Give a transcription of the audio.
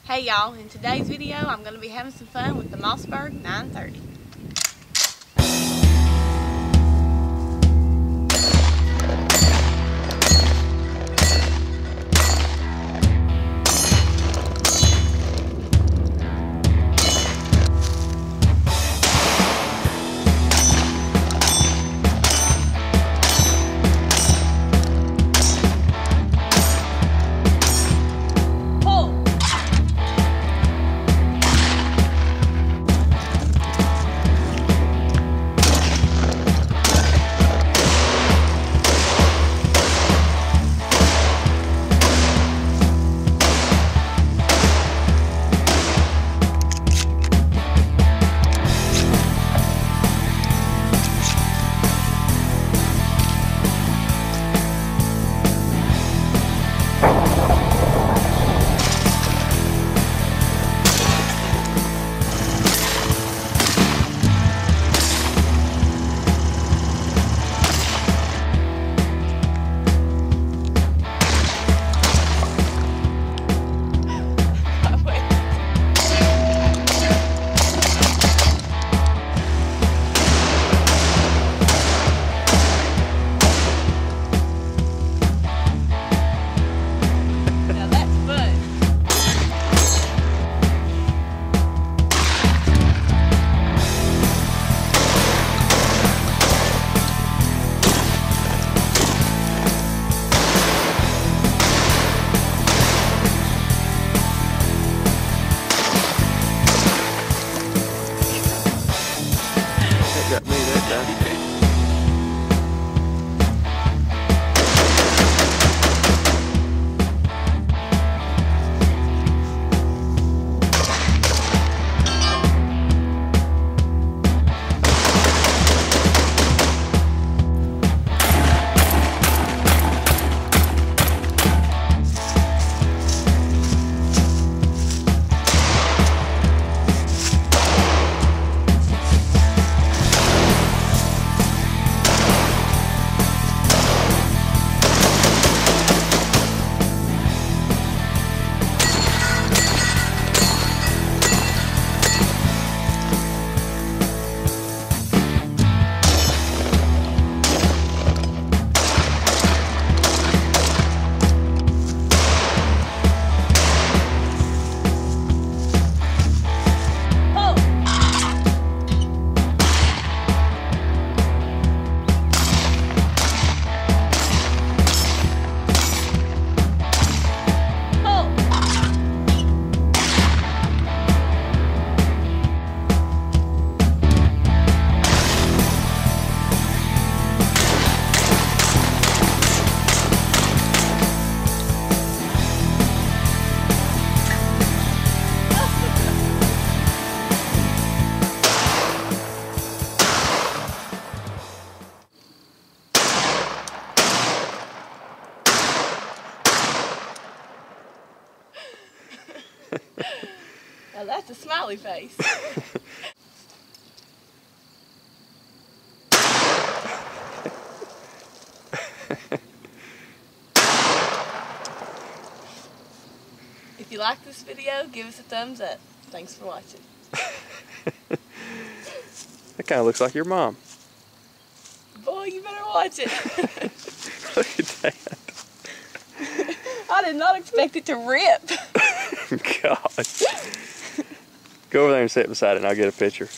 Hey y'all, in today's video I'm going to be having some fun with the Mossberg 930. Got me that time. Now that's a smiley face. If you like this video, give us a thumbs up. Thanks for watching. That kind of looks like your mom. Boy, you better watch it. Look at that. I did not expect it to rip. God. Go over there and sit beside it and I'll get a picture.